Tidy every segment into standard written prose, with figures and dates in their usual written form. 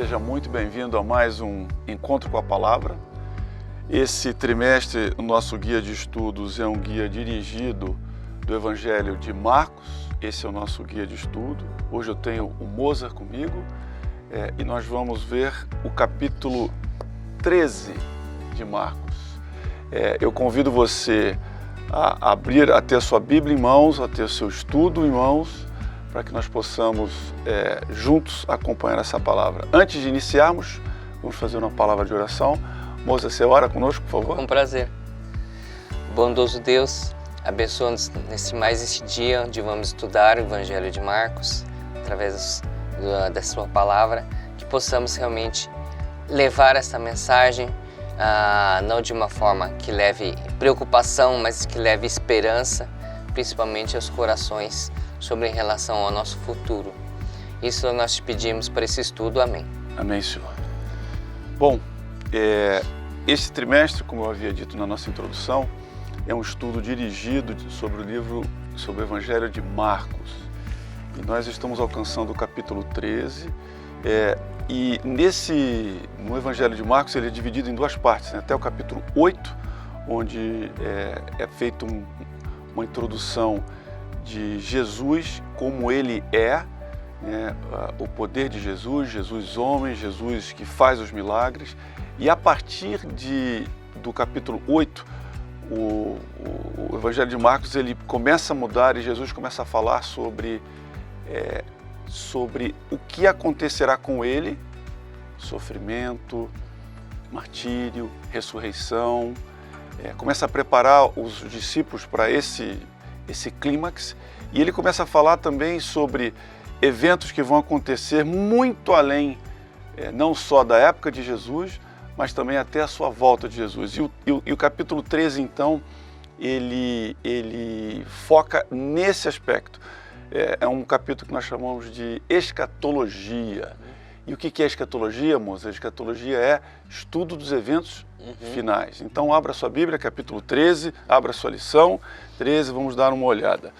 Seja muito bem-vindo a mais um Encontro com a Palavra. Esse trimestre, o nosso guia de estudos é um guia dirigido do Evangelho de Marcos. Esse é o nosso guia de estudo. Hoje eu tenho o Mozart comigo e nós vamos ver o capítulo 13 de Marcos. Eu convido você a abrir, a ter a sua Bíblia em mãos, a ter o seu estudo em mãos, para que nós possamos juntos acompanhar essa palavra. Antes de iniciarmos, vamos fazer uma palavra de oração. Moça, você ora conosco, por favor? Com prazer. Bondoso Deus, abençoa-nos mais esse dia onde vamos estudar o Evangelho de Marcos, através da sua palavra, que possamos realmente levar essa mensagem, não de uma forma que leve preocupação, mas que leve esperança, principalmente aos corações, sobre em relação ao nosso futuro. Isso nós te pedimos para esse estudo. Amém. Amém, Senhor. Bom, esse trimestre, como eu havia dito na nossa introdução, é um estudo dirigido sobre o Evangelho de Marcos. E nós estamos alcançando o capítulo 13. E no Evangelho de Marcos ele é dividido em duas partes, né? Até o capítulo 8, onde é feita uma introdução de Jesus, como ele o poder de Jesus homem, Jesus que faz os milagres. E a partir do capítulo 8, o Evangelho de Marcos ele começa a mudar e Jesus começa a falar sobre o que acontecerá com ele: sofrimento, martírio, ressurreição. Começa a preparar os discípulos para esse clímax, e ele começa a falar também sobre eventos que vão acontecer muito além, não só da época de Jesus, mas também até a sua volta de Jesus. E o capítulo 13, então, ele foca nesse aspecto. É um capítulo que nós chamamos de escatologia. E o que é escatologia, moça? A escatologia é estudo dos eventos finais. Então, abra sua Bíblia, capítulo 13, abra sua lição 13, vamos dar uma olhada.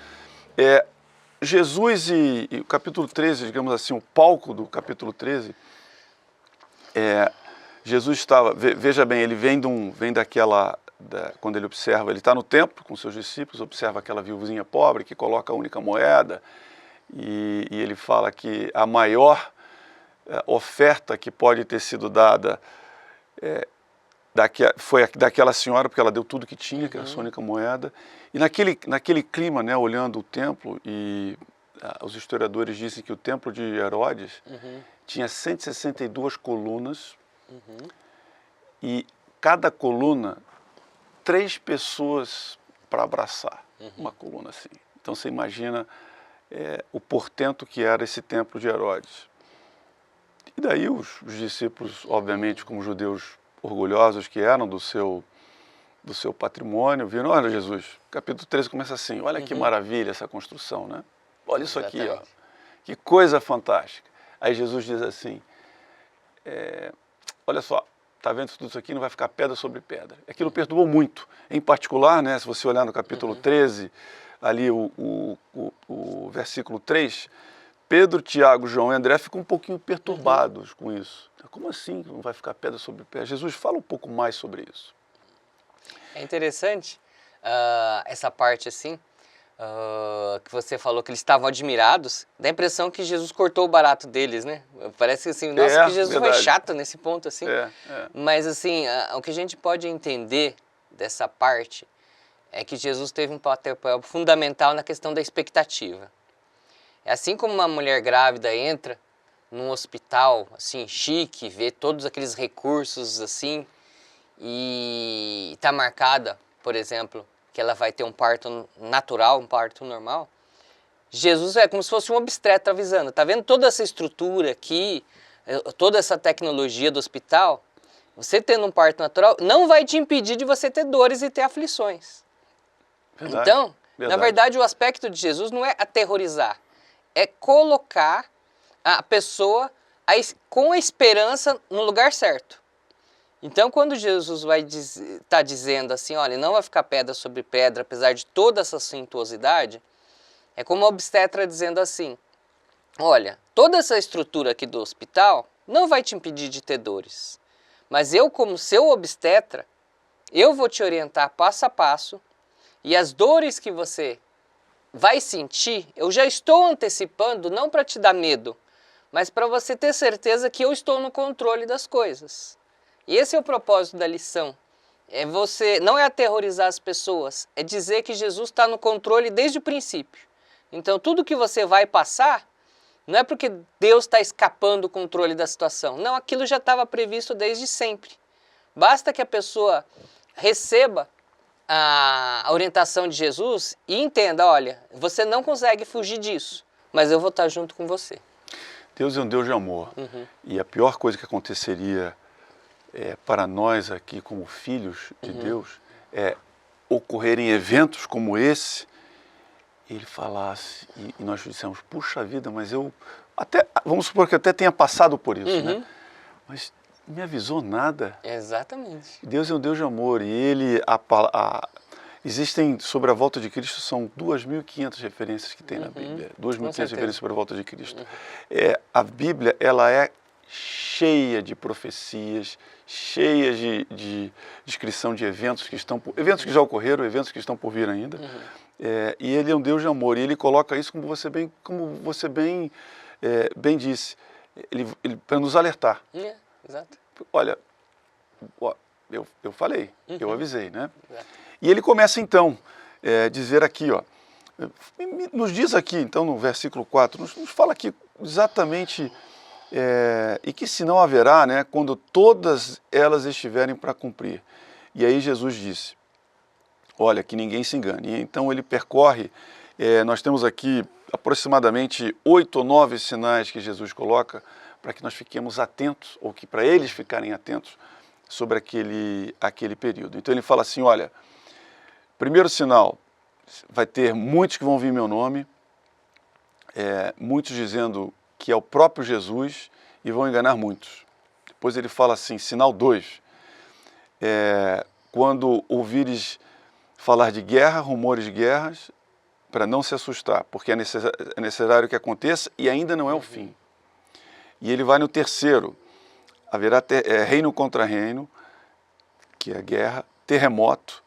Jesus e o capítulo 13, digamos assim, o palco do capítulo 13, Jesus estava, veja bem, ele vem quando ele observa, ele está no templo com seus discípulos, observa aquela viúvazinha pobre que coloca a única moeda, e ele fala que a maior oferta que pode ter sido dada foi daquela senhora, porque ela deu tudo que tinha, que era a sua única moeda. E naquele clima, né, olhando o templo, e os historiadores dizem que o templo de Herodes tinha 162 colunas, e cada coluna, 3 pessoas para abraçar, uma coluna assim. Então você imagina o portento que era esse templo de Herodes. E daí os discípulos, obviamente, como judeus orgulhosos que eram do seu patrimônio, viram: olha, Jesus, capítulo 13 começa assim: olha que maravilha essa construção, né? Olha isso aqui, ó, que coisa fantástica. Aí Jesus diz assim: olha só, tá vendo tudo isso aqui? Não vai ficar pedra sobre pedra. Aquilo perturbou muito. Em particular, né, se você olhar no capítulo 13, ali o versículo 3, Pedro, Tiago, João e André ficam um pouquinho perturbados com isso. Como assim não vai ficar pedra sobre pedra? Jesus, fala um pouco mais sobre isso. É interessante essa parte assim, que você falou que eles estavam admirados, dá a impressão que Jesus cortou o barato deles, né? Parece que assim, nossa, que Jesus foi chato nesse ponto assim. Mas assim, o que a gente pode entender dessa parte é que Jesus teve um papel fundamental na questão da expectativa. É assim como uma mulher grávida entra num hospital assim chique, vê todos aqueles recursos assim e está marcada, por exemplo, que ela vai ter um parto natural, um parto normal. Jesus é como se fosse um obstetra avisando: tá vendo toda essa estrutura aqui, toda essa tecnologia do hospital? Você tendo um parto natural não vai te impedir de você ter dores e ter aflições. Então, na verdade, o aspecto de Jesus não é aterrorizar, é colocar a pessoa com a esperança no lugar certo. Então, quando Jesus vai estar dizendo assim: olha, não vai ficar pedra sobre pedra, apesar de toda essa suntuosidade, é como o obstetra dizendo assim: olha, toda essa estrutura aqui do hospital não vai te impedir de ter dores. Mas eu, como seu obstetra, eu vou te orientar passo a passo, e as dores que você vai sentir, eu já estou antecipando, não para te dar medo, mas para você ter certeza que eu estou no controle das coisas. E esse é o propósito da lição. Não é aterrorizar as pessoas, é dizer que Jesus está no controle desde o princípio. Então tudo que você vai passar, não é porque Deus está escapando do controle da situação. Não, aquilo já estava previsto desde sempre. Basta que a pessoa receba a orientação de Jesus e entenda, olha, você não consegue fugir disso, mas eu vou estar junto com você. Deus é um Deus de amor. E a pior coisa que aconteceria para nós aqui como filhos de Deus é ocorrerem eventos como esse, ele falasse e nós dissemos, puxa vida, mas eu até, vamos supor que eu até tenha passado por isso, né? Mas não me avisou nada. Exatamente. Deus é um Deus de amor e ele, existem sobre a volta de Cristo, são 2.500 referências que tem na Bíblia, 2.500 referências sobre a volta de Cristo. A Bíblia, ela é cheia de profecias, cheia de descrição de eventos que já ocorreram, eventos que estão por vir ainda. E ele é um Deus de amor e ele coloca isso como você bem disse, ele para nos alertar. Exato. Olha, eu falei, eu avisei, né? E ele começa então dizer aqui, ó, nos diz aqui então no versículo 4, nos fala aqui exatamente e que sinal haverá, né, quando todas elas estiverem para cumprir. E aí Jesus disse, olha, que ninguém se engane. E então ele percorre, nós temos aqui aproximadamente 8 ou 9 sinais que Jesus coloca para que nós fiquemos atentos, ou que para eles ficarem atentos sobre aquele período. Então ele fala assim, olha, primeiro sinal, vai ter muitos que vão vir em meu nome, muitos dizendo que é o próprio Jesus e vão enganar muitos. Depois ele fala assim, sinal 2, quando ouvires falar de guerra, rumores de guerras, para não se assustar, porque é necessário que aconteça e ainda não é o fim. E ele vai no terceiro, haverá reino contra reino, que é a guerra, terremoto,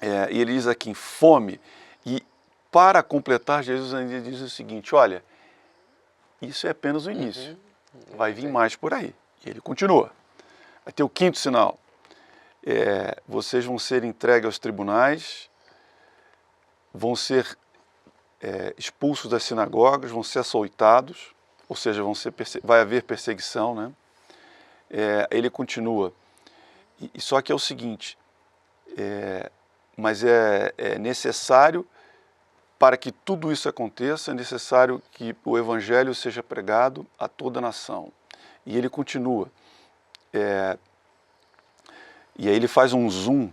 e ele diz aqui, fome, e para completar, Jesus ainda diz o seguinte, olha, isso é apenas o início, vai vir mais por aí. E ele continua. Vai ter o quinto sinal, vocês vão ser entregues aos tribunais, vão ser expulsos das sinagogas, vão ser açoitados, ou seja, vai haver perseguição, né? Ele continua, e só que é o seguinte, mas é necessário, para que tudo isso aconteça, é necessário que o Evangelho seja pregado a toda a nação. E ele continua, e aí ele faz um zoom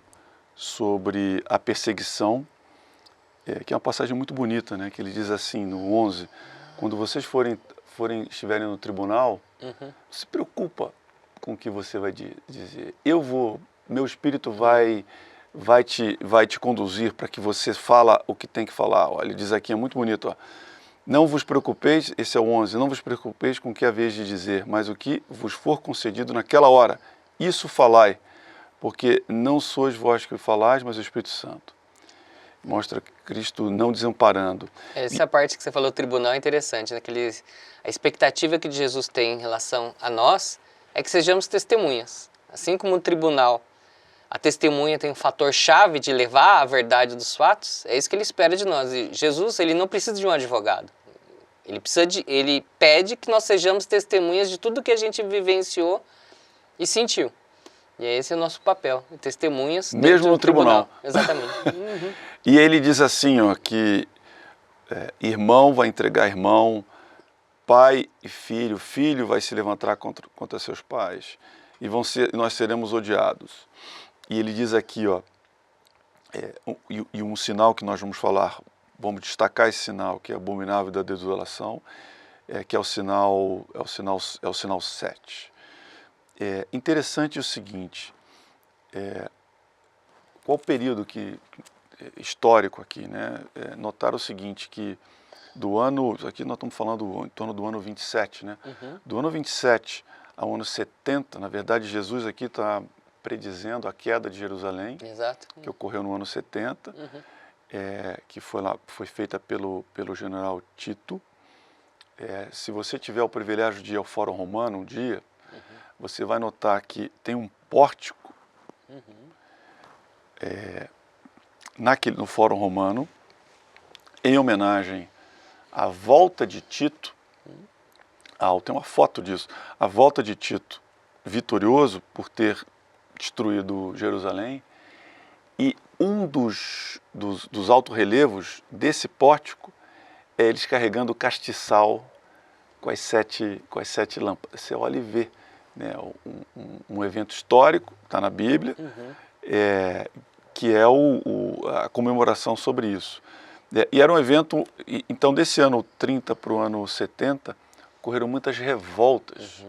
sobre a perseguição, que é uma passagem muito bonita, né? Que ele diz assim, no 11, quando vocês estiverem no tribunal, não se preocupa com o que você vai dizer. Meu Espírito vai te conduzir para que você fala o que tem que falar. Olha, ele diz aqui, é muito bonito, ó. Não vos preocupeis, esse é o 11, não vos preocupeis com o que haveis de dizer, mas o que vos for concedido naquela hora, isso falai, porque não sois vós que falais, mas o Espírito Santo. Mostra Cristo não desamparando. Essa parte que você falou, tribunal, é interessante, né? A expectativa que Jesus tem em relação a nós é que sejamos testemunhas. Assim como o tribunal, a testemunha tem um fator chave de levar a verdade dos fatos, é isso que ele espera de nós. E Jesus, ele não precisa de um advogado. Ele pede que nós sejamos testemunhas de tudo que a gente vivenciou e sentiu. E esse é o nosso papel, testemunhas mesmo no tribunal. Exatamente. E ele diz assim, ó, que irmão vai entregar irmão, pai e filho vai se levantar contra seus pais, e nós seremos odiados. E ele diz aqui, ó, e um sinal que nós vamos falar, vamos destacar esse sinal, que é abominável da desolação, que é o sinal 7. Interessante o seguinte, qual o período histórico aqui, né? Notar o seguinte, que do ano, aqui nós estamos falando em torno do ano 27, né? Do ano 27 ao ano 70, na verdade, Jesus aqui está predizendo a queda de Jerusalém, Exato. que ocorreu no ano 70, que foi feita pelo general Tito. Se você tiver o privilégio de ir ao Fórum Romano um dia, você vai notar que tem um pórtico no Fórum Romano, em homenagem à volta de Tito. Tem uma foto disso. A volta de Tito, vitorioso por ter destruído Jerusalém, e um dos altorrelevos desse pórtico é eles carregando o castiçal com as sete lâmpadas. Você olha e vê, né, um evento histórico, está na Bíblia, que é a comemoração sobre isso. E era um evento, então desse ano 30 para o ano 70, ocorreram muitas revoltas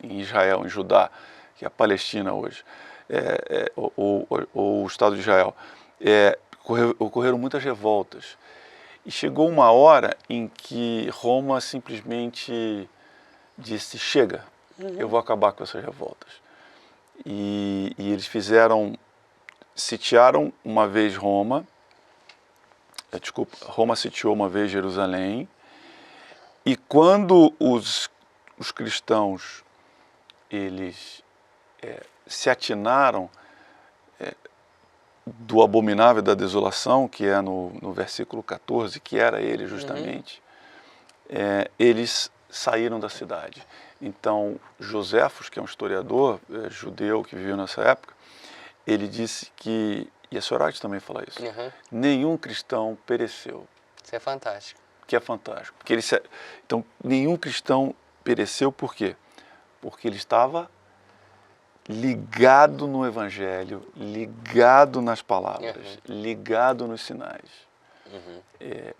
em Israel, em Judá, que é a Palestina hoje, ou o Estado de Israel. Ocorreram muitas revoltas. E chegou uma hora em que Roma simplesmente disse, chega, eu vou acabar com essas revoltas. E eles sitiaram uma vez Roma sitiou uma vez Jerusalém, e quando os cristãos eles se atinaram do abominável da desolação, que é no versículo 14, que era ele justamente, eles saíram da cidade. Então, Joséfos, que é um historiador judeu que viveu nessa época, ele disse que, e a Soraya também fala isso, nenhum cristão pereceu. Isso é fantástico. Que é fantástico. Então, nenhum cristão pereceu, por quê? Porque ele estava ligado no Evangelho, ligado nas palavras, ligado nos sinais,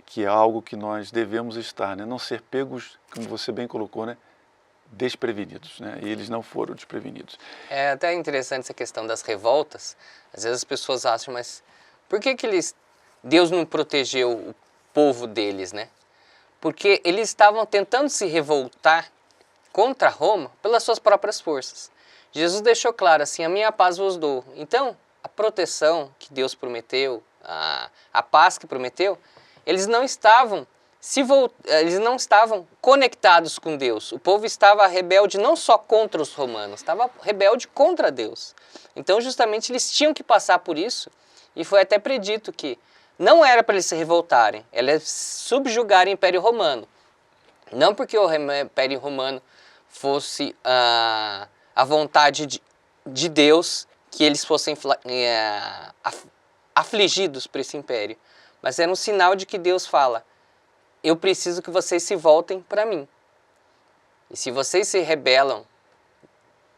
que é algo que nós devemos estar, né? Não ser pegos, como você bem colocou, né? Desprevenidos, né? E eles não foram desprevenidos. É até interessante essa questão das revoltas. Às vezes as pessoas acham, mas por que Deus não protegeu o povo deles, né? Porque eles estavam tentando se revoltar contra Roma pelas suas próprias forças. Jesus deixou claro assim, a minha paz vos dou. Então, a proteção que Deus prometeu, a paz que prometeu, eles não estavam conectados com Deus. O povo estava rebelde não só contra os romanos, estava rebelde contra Deus. Então, justamente, eles tinham que passar por isso, e foi até predito que não era para eles se revoltarem, era subjugar o Império Romano. Não porque o Império Romano fosse a vontade de Deus que eles fossem afligidos por esse império, mas era um sinal de que Deus fala, eu preciso que vocês se voltem para mim. E se vocês se rebelam,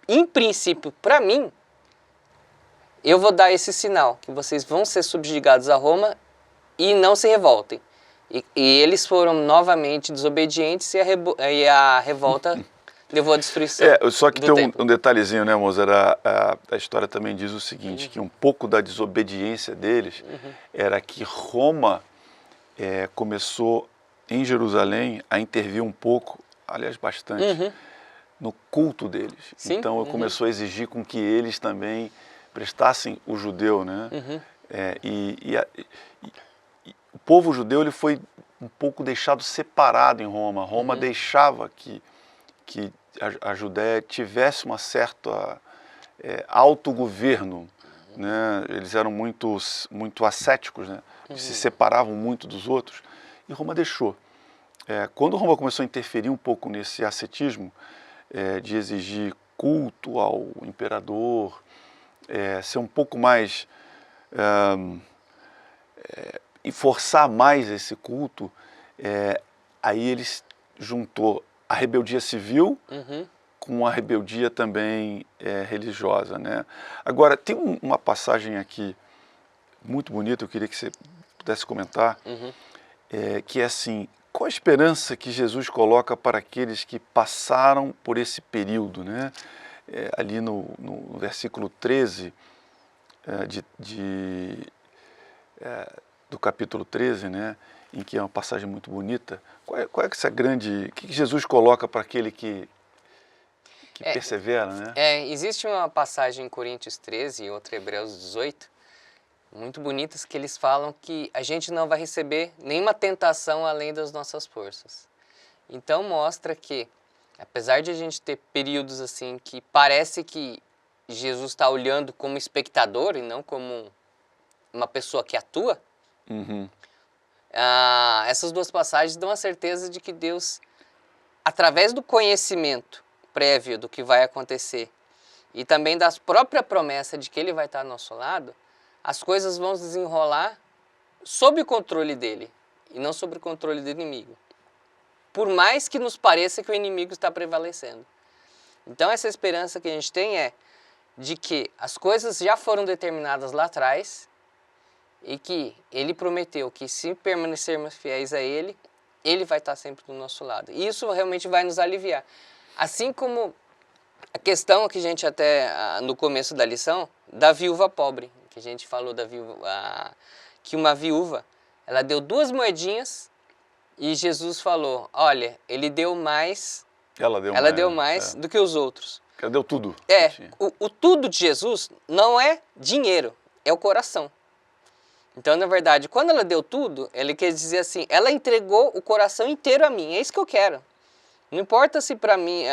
em princípio, para mim, eu vou dar esse sinal, que vocês vão ser subjugados a Roma e não se revoltem. E eles foram novamente desobedientes e a revolta levou à destruição. Só que tem um detalhezinho, né, Mozart? A história também diz o seguinte, que um pouco da desobediência deles era que Roma começou em Jerusalém a intervir um pouco, aliás, bastante, no culto deles. Sim. Então, começou a exigir com que eles também prestassem o judeu, né? O povo judeu ele foi um pouco deixado separado em Roma. Roma deixava que a Judéia tivesse uma certa autogoverno, né? Eles eram muito ascéticos, né? Se separavam muito dos outros, e Roma deixou. Quando Roma começou a interferir um pouco nesse ascetismo, de exigir culto ao imperador, ser um pouco mais... e forçar mais esse culto, aí eles juntou a rebeldia civil com a rebeldia também religiosa, né? Agora, tem uma passagem aqui muito bonita, eu queria que você pudesse comentar, que é assim, qual a esperança que Jesus coloca para aqueles que passaram por esse período, né? Ali no versículo 13 do capítulo 13, né? em que é uma passagem muito bonita. Qual é essa grande... O que Jesus coloca para aquele que persevera, né? Existe uma passagem em Coríntios 13 e outra em Hebreus 18, muito bonitas, que eles falam que a gente não vai receber nenhuma tentação além das nossas forças. Então mostra que, apesar de a gente ter períodos assim que parece que Jesus está olhando como espectador e não como uma pessoa que atua, essas duas passagens dão a certeza de que Deus, através do conhecimento prévio do que vai acontecer e também da própria promessa de que Ele vai estar ao nosso lado, as coisas vão se desenrolar sob o controle dEle e não sob o controle do inimigo. Por mais que nos pareça que o inimigo está prevalecendo. Então essa esperança que a gente tem é de que as coisas já foram determinadas lá atrás e que Ele prometeu que se permanecermos fiéis a Ele, Ele vai estar sempre do nosso lado. E isso realmente vai nos aliviar. Assim como a questão que a gente até no começo da lição, da viúva pobre, que a gente falou da viúva, que uma viúva, ela deu 2 moedinhas e Jesus falou, olha, ele deu mais, ela deu mais do que os outros. Ela deu tudo. O tudo de Jesus não é dinheiro, é o coração. Então, na verdade, quando ela deu tudo, ele quer dizer assim, ela entregou o coração inteiro a mim, é isso que eu quero. Não importa se para mim,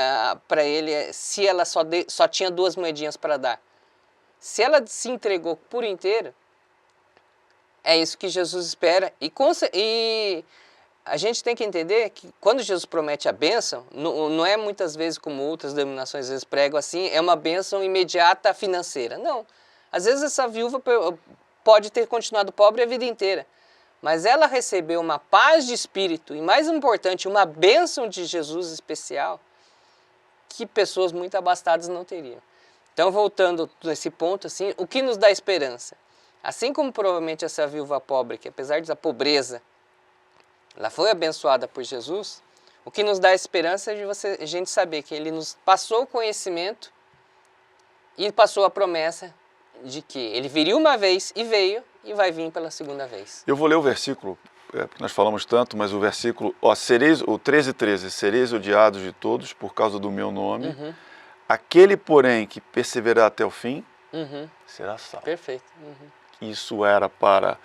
para ele, se ela só tinha 2 moedinhas para dar. Se ela se entregou por inteiro, é isso que Jesus espera. E a gente tem que entender que quando Jesus promete a bênção, não é muitas vezes como outras denominações às vezes pregam assim, é uma bênção imediata financeira. Não. Às vezes essa viúva pode ter continuado pobre a vida inteira. Mas ela recebeu uma paz de espírito e, mais importante, uma bênção de Jesus especial que pessoas muito abastadas não teriam. Então, voltando nesse ponto, assim, o que nos dá esperança? Assim como provavelmente essa viúva pobre, que apesar da pobreza, ela foi abençoada por Jesus, o que nos dá esperança é de a gente saber que Ele nos passou o conhecimento e passou a promessa de que Ele viria uma vez e veio, e vai vir pela segunda vez. Eu vou ler o versículo, porque nós falamos tanto, mas o versículo, o 13:13, sereis odiados de todos por causa do meu nome, aquele, porém, que perseverar até o fim, será salvo. Perfeito. Isso era para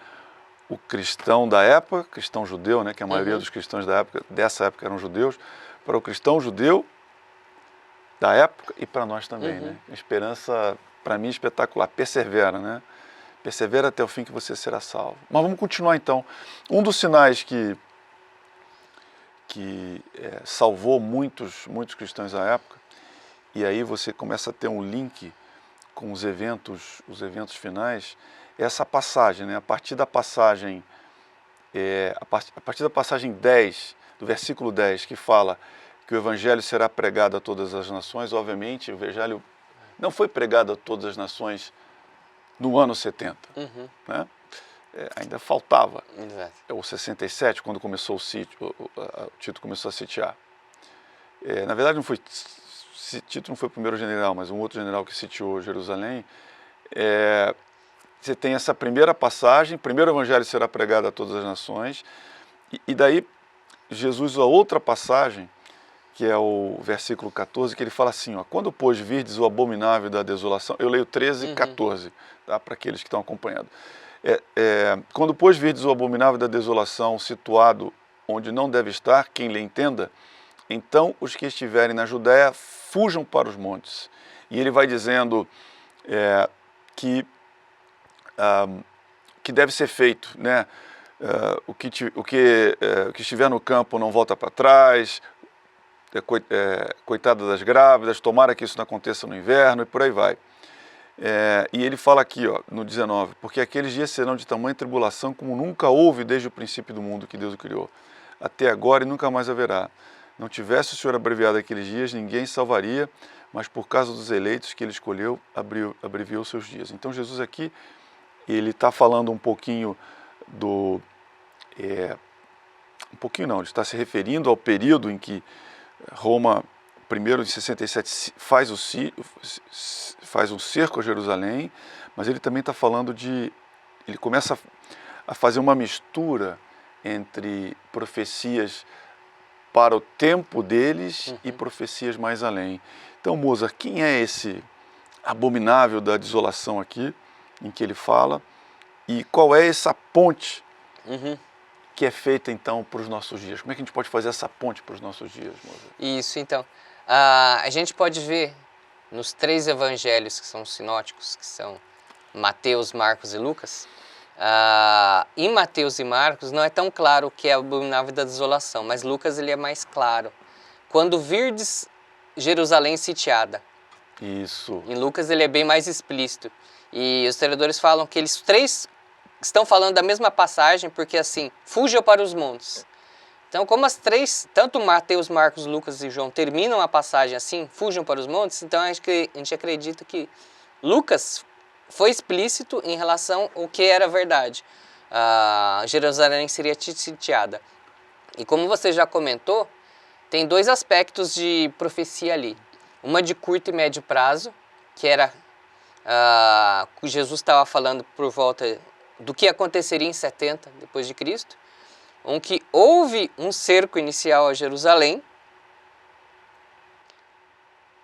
o cristão da época, cristão judeu, né, que a maioria dos cristãos dessa época eram judeus, para o cristão judeu da época e para nós também, né? Esperança, para mim, espetacular, persevera, né? Persevera até o fim que você será salvo. Mas vamos continuar então. Um dos sinais que salvou muitos cristãos da época, e aí você começa a ter um link com os eventos finais, é essa passagem, né? A partir da passagem 10, do versículo 10, que fala que o evangelho será pregado a todas as nações. Obviamente, o evangelho não foi pregado a todas as nações no ano 70, né? Ainda faltava. O 67, quando começou o sítio, o Tito começou a sitiar. Na verdade, Tito não foi o primeiro general, mas um outro general que sitiou Jerusalém. Você tem essa primeira passagem, primeiro o evangelho será pregado a todas as nações, e daí Jesus usa outra passagem, que é o versículo 14, que ele fala assim, ó, quando, pois, virdes o abominável da desolação, eu leio 13 e 14, tá, para aqueles que estão acompanhando. Quando, pois, virdes o abominável da desolação situado onde não deve estar, quem lhe entenda, então os que estiverem na Judéia fujam para os montes. E ele vai dizendo que deve ser feito, né? O que estiver no campo não volta para trás, coitada das grávidas, tomara que isso não aconteça no inverno e por aí vai. E ele fala aqui, ó, no 19, porque aqueles dias serão de tamanha tribulação como nunca houve desde o princípio do mundo que Deus o criou, até agora e nunca mais haverá. Não tivesse o Senhor abreviado aqueles dias, ninguém salvaria, mas por causa dos eleitos que ele escolheu, abreviou seus dias. Então Jesus aqui, ele está falando um pouquinho ele está se referindo ao período em que Roma, primeiro em 67, faz um cerco a Jerusalém, mas ele também está falando ele começa a fazer uma mistura entre profecias para o tempo deles e profecias mais além. Então, Mozart, quem é esse abominável da desolação aqui, em que ele fala, e qual é essa ponte que é feita, então, para os nossos dias? Como é que a gente pode fazer essa ponte para os nossos dias, Mozart? Isso, então. A gente pode ver nos 3 evangelhos que são sinóticos, que são Mateus, Marcos e Lucas. Em Mateus e Marcos não é tão claro o que é abominável da desolação, mas Lucas ele é mais claro. Quando virdes Jerusalém sitiada. Isso. Em Lucas ele é bem mais explícito. E os historiadores falam que eles 3 estão falando da mesma passagem, porque assim, fuja para os montes. Então, como as 3, tanto Mateus, Marcos, Lucas e João terminam a passagem assim, fujam para os montes, então a gente acredita que Lucas foi explícito em relação ao que era verdade. Jerusalém seria sitiada. E como você já comentou, tem 2 aspectos de profecia ali. Uma de curto e médio prazo, que era Jesus estava falando por volta do que aconteceria em 70 depois de Cristo, que houve um cerco inicial a Jerusalém.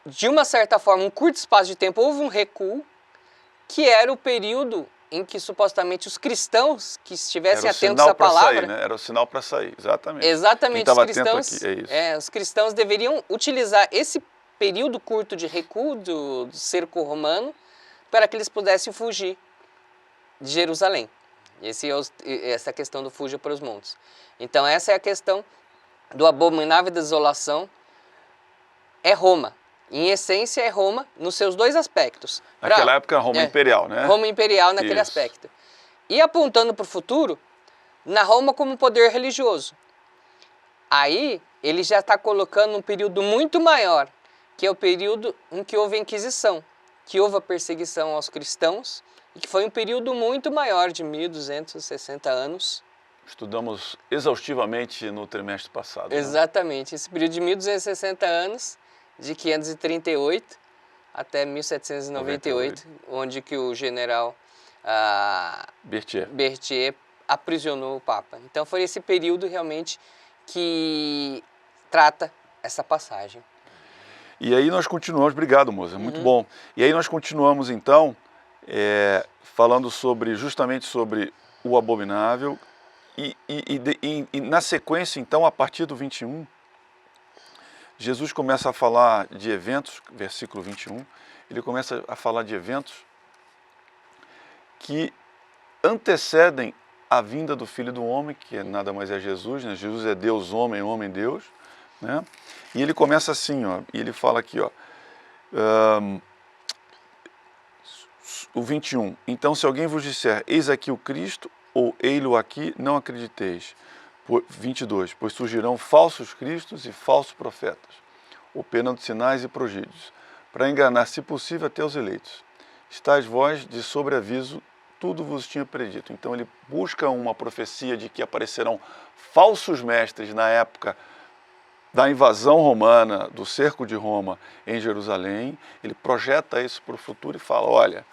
De uma certa forma, um curto espaço de tempo, houve um recuo, que era o período em que supostamente os cristãos que estivessem atentos à palavra... Sair, né? Era o sinal para sair, exatamente. Exatamente, os cristãos, aqui, é isso. Os cristãos deveriam utilizar esse período curto de recuo do cerco romano para que eles pudessem fugir de Jerusalém. Essa questão do fuja para os montes. Então essa é a questão do abominável desolação. É Roma. Em essência é Roma nos seus 2 aspectos. Naquela época Roma imperial, né? Roma imperial naquele aspecto. E apontando para o futuro, na Roma como poder religioso. Aí ele já está colocando um período muito maior, que é o período em que houve a Inquisição, que houve a perseguição aos cristãos, e que foi um período muito maior, de 1260 anos. Estudamos exaustivamente no trimestre passado. Exatamente, esse período de 1260 anos, de 538 até 1798, onde que o general Berthier aprisionou o Papa. Então foi esse período realmente que trata essa passagem. E aí nós continuamos, obrigado, Mozart, muito bom. E aí nós continuamos então falando justamente sobre o abominável e na sequência então, a partir do 21, Jesus começa a falar de eventos, versículo 21, ele começa a falar de eventos que antecedem a vinda do Filho do Homem, que nada mais é Jesus, né? Jesus é Deus, homem, homem, Deus, né? E ele começa assim, ó, e ele fala aqui, ó, o 21, então se alguém vos disser, eis aqui o Cristo, ou ei-lo aqui, não acrediteis. 22, pois surgirão falsos cristos e falsos profetas, operando sinais e prodígios, para enganar, se possível, até os eleitos. Estais vós de sobreaviso, tudo vos tinha predito. Então ele busca uma profecia de que aparecerão falsos mestres na época da invasão romana, do cerco de Roma em Jerusalém. Ele projeta isso para o futuro e fala, olha,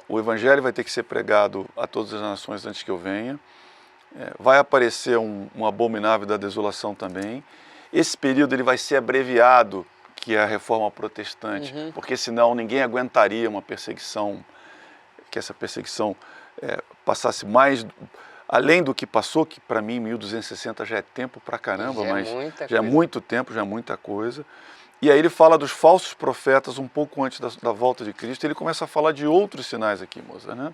o evangelho vai ter que ser pregado a todas as nações antes que eu venha. Vai aparecer um abominável da desolação também. Esse período ele vai ser abreviado, que é a reforma protestante, porque senão ninguém aguentaria uma perseguição, que essa perseguição passasse mais, além do que passou, que para mim 1260 já é tempo pra caramba, mas já é muito tempo, já é muita coisa. E aí ele fala dos falsos profetas um pouco antes da volta de Cristo. Ele começa a falar de outros sinais aqui, Mozart, né?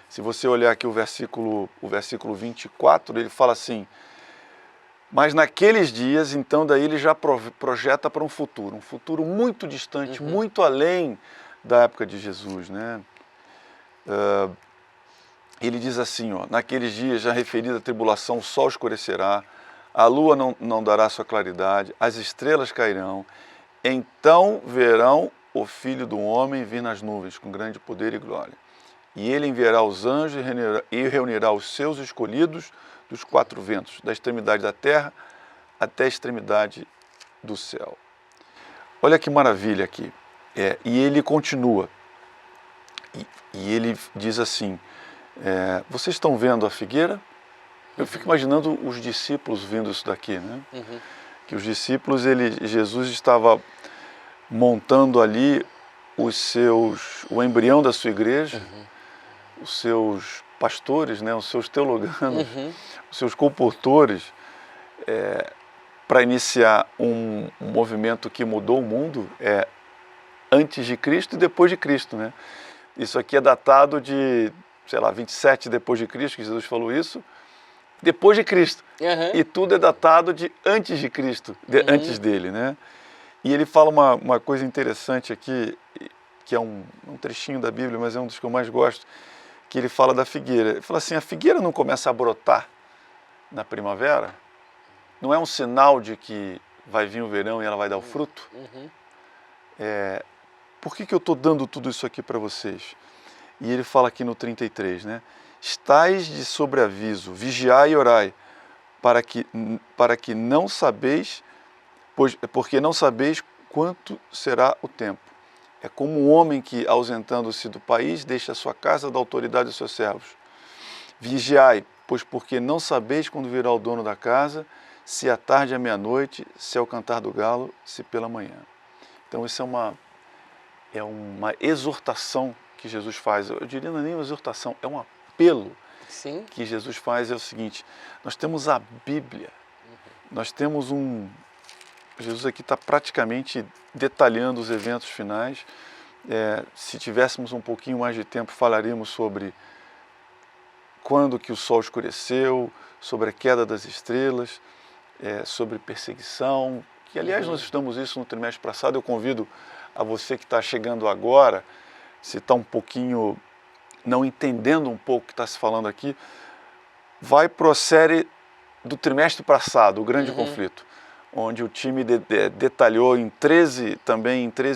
Se você olhar aqui o versículo 24, ele fala assim, mas naqueles dias, então daí ele já projeta para um futuro muito distante, muito além da época de Jesus, né? Ele diz assim, ó, naqueles dias, já referida a tribulação, o sol escurecerá, a lua não dará sua claridade, as estrelas cairão, então verão o Filho do Homem vir nas nuvens com grande poder e glória. E ele enviará os anjos e reunirá os seus escolhidos dos 4 ventos, da extremidade da terra até a extremidade do céu. Olha que maravilha aqui. E ele continua. E ele diz assim, vocês estão vendo a figueira? Eu fico imaginando os discípulos vendo isso daqui, né? Uhum. Que os discípulos, Jesus estava montando ali o embrião da sua igreja, os seus pastores, né? Os seus teologanos, os seus comportores, para iniciar um movimento que mudou o mundo, antes de Cristo e depois de Cristo, né? Isso aqui é datado de, sei lá, 27 depois de Cristo, que Jesus falou isso, depois de Cristo. E tudo é datado de antes de Cristo, antes dele, né? E ele fala uma coisa interessante aqui, que é um trechinho da Bíblia, mas é um dos que eu mais gosto, que ele fala da figueira. Ele fala assim, a figueira não começa a brotar na primavera? Não é um sinal de que vai vir o verão e ela vai dar o fruto? Por que eu estou dando tudo isso aqui para vocês? E ele fala aqui no 33, né? Estais de sobreaviso, vigiai e orai, para que não sabeis, porque não sabeis quanto será o tempo. É como um homem que, ausentando-se do país, deixa a sua casa da autoridade dos seus servos. Vigiai, pois porque não sabeis quando virá o dono da casa, se à tarde à meia-noite, se ao cantar do galo, se pela manhã. Então isso é uma exortação que Jesus faz. Eu diria não é nem uma exortação, é um apelo. Sim. Que Jesus faz é o seguinte, nós temos a Bíblia, nós temos Jesus aqui está praticamente detalhando os eventos finais. Se tivéssemos um pouquinho mais de tempo, falaríamos sobre quando que o sol escureceu, sobre a queda das estrelas, sobre perseguição, que aliás nós estudamos isso no trimestre passado. Eu convido a você que está chegando agora, se está um pouquinho não entendendo um pouco o que está se falando aqui, vai para a série do trimestre passado, o grande conflito, onde o time detalhou em 13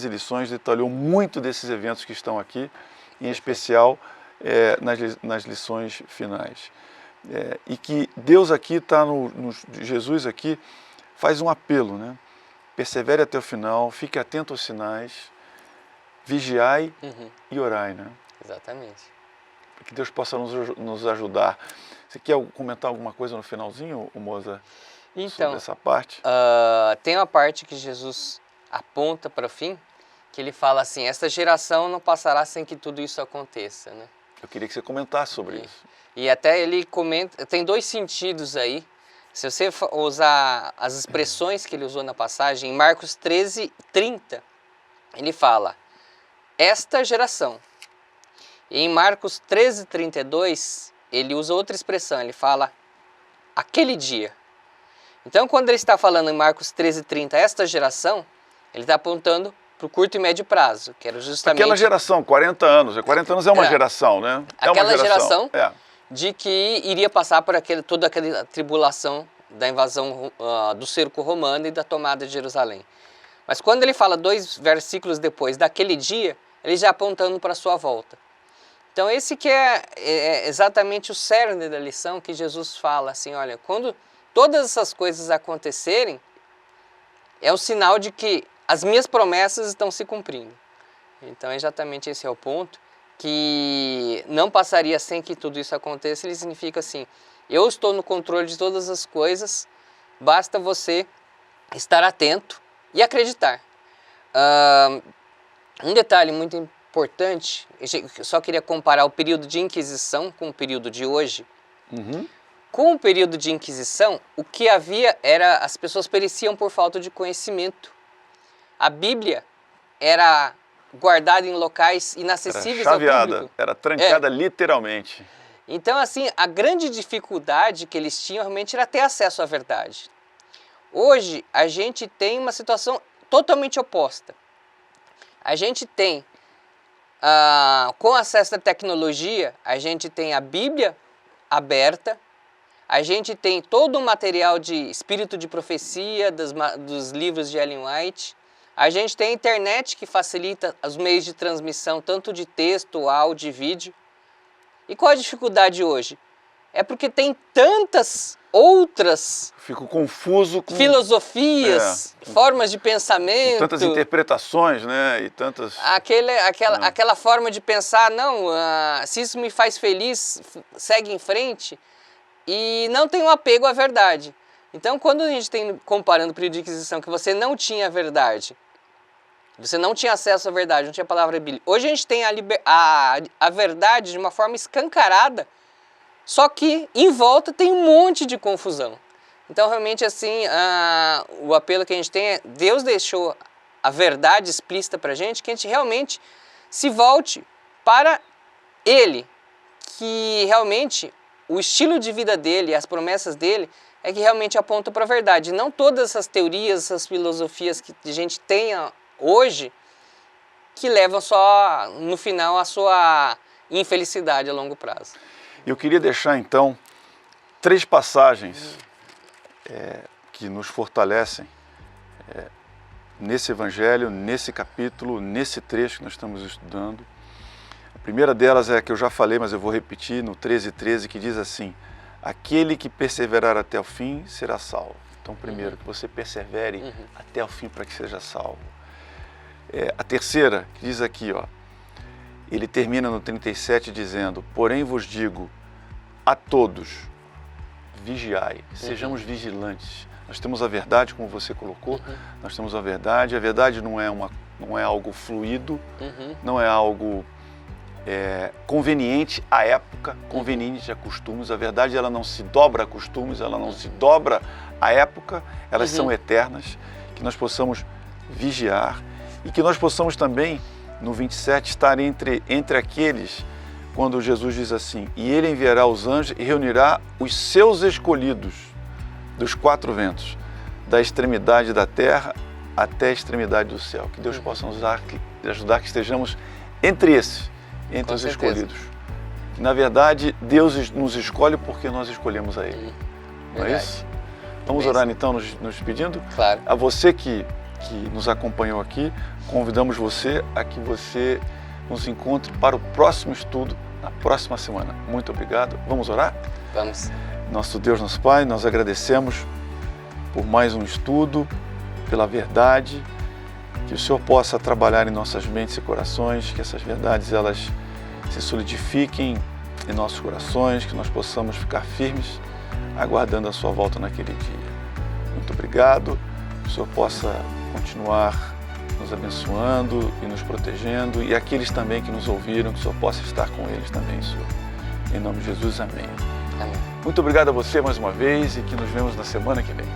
lições, detalhou muito desses eventos que estão aqui, em especial nas lições finais. E que Deus aqui está, Jesus aqui, faz um apelo, né? Persevere até o final, fique atento aos sinais, vigiai e orai, né? Exatamente. Que Deus possa nos ajudar. Você quer comentar alguma coisa no finalzinho, Moza? Então, sobre essa parte? Tem uma parte que Jesus aponta para o fim, que ele fala assim, esta geração não passará sem que tudo isso aconteça, né? Eu queria que você comentasse sobre isso. E até ele comenta, tem dois sentidos aí. Se você usar as expressões que ele usou na passagem, em Marcos 13:30, ele fala, esta geração. E em Marcos 13:32, ele usa outra expressão, ele fala, aquele dia. Então, quando ele está falando em Marcos 13:30, esta geração, ele está apontando para o curto e médio prazo, que era justamente... Aquela geração, 40 anos. 40 anos é uma geração, né? Aquela geração de que iria passar por toda aquela tribulação da invasão do cerco romano e da tomada de Jerusalém. Mas quando ele fala 2 versículos depois, daquele dia, ele já apontando para a sua volta. Então esse que é exatamente o cerne da lição que Jesus fala, assim, olha, quando todas essas coisas acontecerem, é um sinal de que as minhas promessas estão se cumprindo. Então exatamente esse é o ponto, que não passaria sem que tudo isso aconteça. Ele significa assim, eu estou no controle de todas as coisas, basta você estar atento e acreditar. Um detalhe muito importante, eu só queria comparar o período de Inquisição com o período de hoje. Com o período de Inquisição, o que havia era, as pessoas pereciam por falta de conhecimento. A Bíblia era guardada em locais inacessíveis ao público. Era trancada literalmente. Então, assim, a grande dificuldade que eles tinham realmente era ter acesso à verdade. Hoje, a gente tem uma situação totalmente oposta. A gente tem, com acesso à tecnologia, a gente tem a Bíblia aberta, a gente tem todo o material de espírito de profecia, dos livros de Ellen White, a gente tem a internet que facilita os meios de transmissão, tanto de texto, áudio e vídeo. E qual a dificuldade hoje? É porque tem tantas outras... Fico confuso com... filosofias, formas de pensamento... Tantas interpretações, né? E tantas... Aquela forma de pensar, não, se isso me faz feliz, segue em frente. e não tem um apego à verdade. Então, quando a gente tem, comparando o período de Inquisição, que você não tinha a verdade, você não tinha acesso à verdade, não tinha palavra bíblica. Hoje a gente tem a verdade de uma forma escancarada, só que em volta tem um monte de confusão. Então, realmente, assim, o apelo que a gente tem é, Deus deixou a verdade explícita pra gente, que a gente realmente se volte para Ele, que realmente o estilo de vida dele, as promessas dele, é que realmente apontam para a verdade. Não todas essas teorias, essas filosofias que a gente tem hoje, que levam só, no final, a sua infelicidade a longo prazo. Eu queria deixar, então, 3 passagens que nos fortalecem nesse evangelho, nesse capítulo, nesse trecho que nós estamos estudando. A primeira delas é a que eu já falei, mas eu vou repetir, no 13:13, que diz assim: aquele que perseverar até o fim será salvo. Então, primeiro, que você persevere até o fim para que seja salvo. A terceira, que diz aqui, ó, ele termina no 37 dizendo: porém vos digo a todos, vigiai, sejamos vigilantes. Nós temos a verdade, como você colocou, nós temos a verdade não é algo fluido, não é algo conveniente à época, conveniente a costumes. A verdade, ela não se dobra a costumes, ela não se dobra à época, elas são eternas. Que nós possamos vigiar e que nós possamos também, no 27, estar entre aqueles, quando Jesus diz assim: e ele enviará os anjos e reunirá os seus escolhidos dos 4 ventos, da extremidade da terra até a extremidade do céu. Que Deus possa nos ajudar que estejamos entre esses, entre os escolhidos. Na verdade, Deus nos escolhe porque nós escolhemos a Ele. Não é isso? Vamos orar então, nos pedindo? Claro. A você que nos acompanhou aqui, convidamos você a que você nos encontre para o próximo estudo, na próxima semana. Muito obrigado. Vamos orar? Vamos. Nosso Deus, nosso Pai, nós agradecemos por mais um estudo, pela verdade, que o Senhor possa trabalhar em nossas mentes e corações, que essas verdades elas se solidifiquem em nossos corações, que nós possamos ficar firmes, aguardando a sua volta naquele dia. Muito obrigado, que o Senhor possa continuar nos abençoando e nos protegendo, e aqueles também que nos ouviram, que o Senhor possa estar com eles também, Senhor. Em nome de Jesus, amém. Amém. Muito obrigado a você mais uma vez e que nos vemos na semana que vem.